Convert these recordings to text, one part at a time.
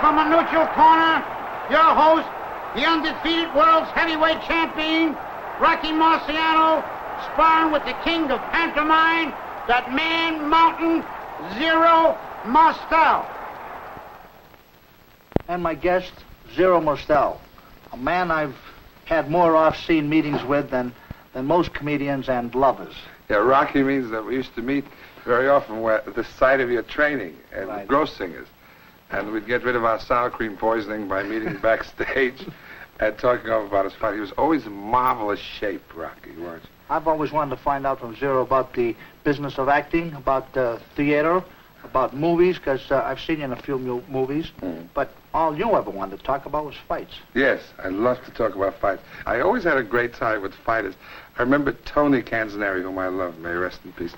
from a neutral corner, your host, the undefeated world's heavyweight champion, Rocky Marciano, sparring with the king of pantomime, that man mountain, Zero Mostel. And my guest, Zero Mostel, a man I've had more off-scene meetings with than most comedians and lovers. Yeah, Rocky means that we used to meet very often at the site of your training and Right. Gross Singers. And we'd get rid of our sour cream poisoning by meeting backstage and talking over about his fight. He was always in marvelous shape, Rocky, weren't you? I've always wanted to find out from Zero about the business of acting, about theater, about movies, because I've seen you in a few movies. But all you ever wanted to talk about was fights. Yes, I love to talk about fights. I always had a great time with fighters. I remember Tony Canzaneri, whom I love, may he rest in peace.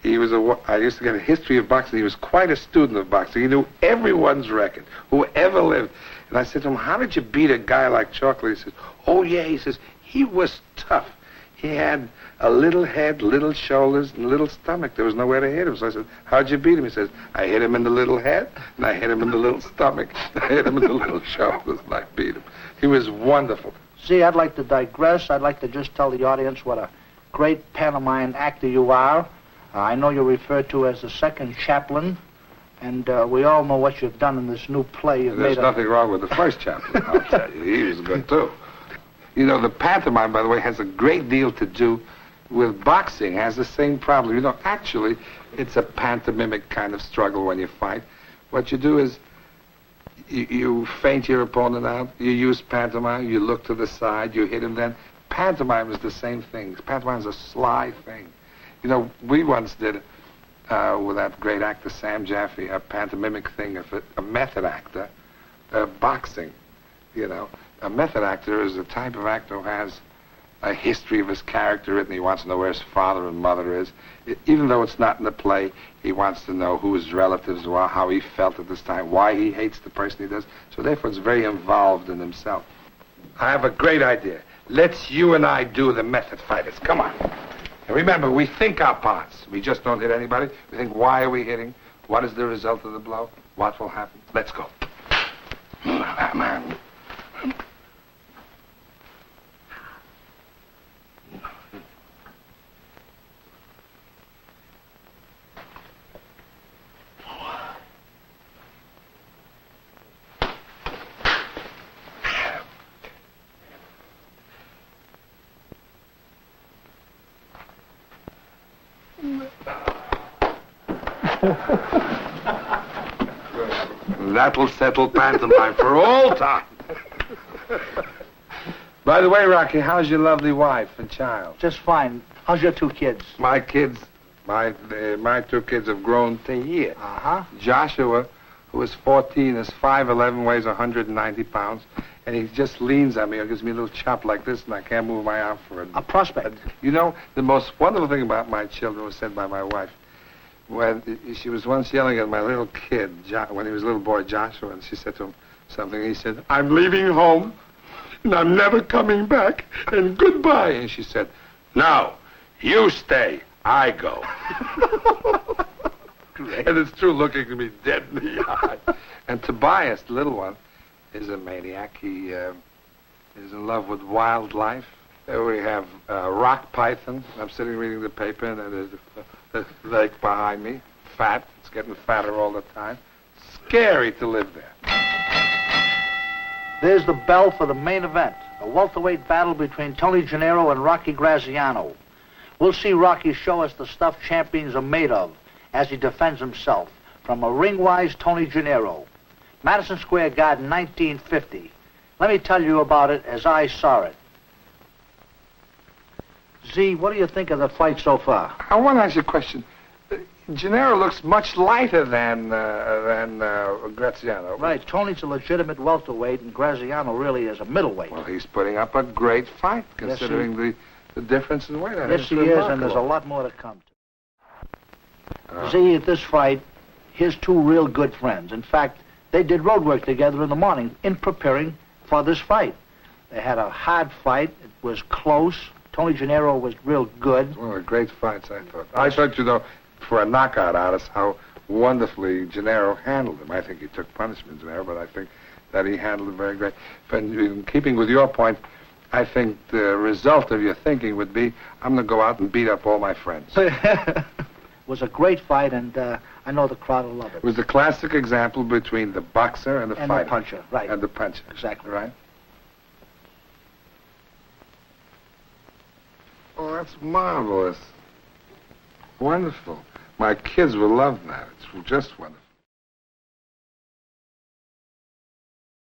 I used to get a history of boxing. He was quite a student of boxing. He knew everyone's record, who ever lived. And I said to him, how did you beat a guy like Chocolate? He says, oh, yeah. He says, he was tough. He had a little head, little shoulders, and little stomach. There was nowhere to hit him. So I said, how'd you beat him? He says, I hit him in the little head, and I hit him in the little stomach, I hit him in the little shoulders, and I beat him. He was wonderful. See, I'd like to digress. I'd like to just tell the audience what a great pantomime actor you are. I know you're referred to as the second chaplain, and we all know what you've done in this new play. There's nothing wrong with the first chaplain, I'll tell you. He was good, too. You know, the pantomime, by the way, has a great deal to do with boxing, has the same problem. You know, actually, it's a pantomimic kind of struggle when you fight. What you do is you feint your opponent out, you use pantomime, you look to the side, you hit him then. Pantomime is the same thing. Pantomime is a sly thing. You know, we once did, with that great actor Sam Jaffe, a pantomimic thing of a method actor, boxing, you know. A method actor is a type of actor who has a history of his character written. He wants to know where his father and mother is. Even though it's not in the play, he wants to know who his relatives were, how he felt at this time, why he hates the person he does. So therefore, it's very involved in himself. I have a great idea. Let's you and I do the method fighters. Come on. And remember, we think our parts. We just don't hit anybody. We think, why are we hitting? What is the result of the blow? What will happen? Let's go. That'll settle pantomime for all time. By the way, Rocky, how's your lovely wife and child? Just fine. How's your two kids? My kids, my two kids have grown to here. Uh-huh. Joshua, who is 14, is 5'11", weighs 190 pounds, and he just leans on me or gives me a little chop like this, and I can't move my arm for it. A prospect. You know, the most wonderful thing about my children was said by my wife. When she was once yelling at my little kid, when he was a little boy, Joshua, and she said to him something. He said, I'm leaving home, and I'm never coming back, and goodbye. And she said, no, you stay, I go. Great. And it's true, looking at me dead in the eye. And Tobias, the little one, is a maniac. He is in love with wildlife. We have rock python. I'm sitting reading the paper, and there's the lake behind me. Fat. It's getting fatter all the time. Scary to live there. There's the bell for the main event, a welterweight battle between Tony Gennaro and Rocky Graziano. We'll see Rocky show us the stuff champions are made of as he defends himself from a ring-wise Tony Gennaro. Madison Square Garden, 1950. Let me tell you about it as I saw it. Z, what do you think of the fight so far? I want to ask you a question. Gennaro looks much lighter than Graziano. Right, Tony's a legitimate welterweight, and Graziano really is a middleweight. Well, he's putting up a great fight, considering the difference in weight. Yes, he is, and there's a lot more to come. Z, at this fight, here's two real good friends. In fact, they did road work together in the morning in preparing for this fight. They had a hard fight. It was close. Tony Gennaro was real good. Well, great fights, I thought. I thought, you know, for a knockout artist, how wonderfully Gennaro handled him. I think he took punishment, Gennaro, but I think that he handled it very great. But in keeping with your point, I think the result of your thinking would be, I'm going to go out and beat up all my friends. It was a great fight, and I know the crowd will love it. It was the classic example between the boxer and the fighter. And the puncher, right. And the puncher. Exactly. Right? Oh, that's marvelous. Wonderful. My kids will love that. It's just wonderful.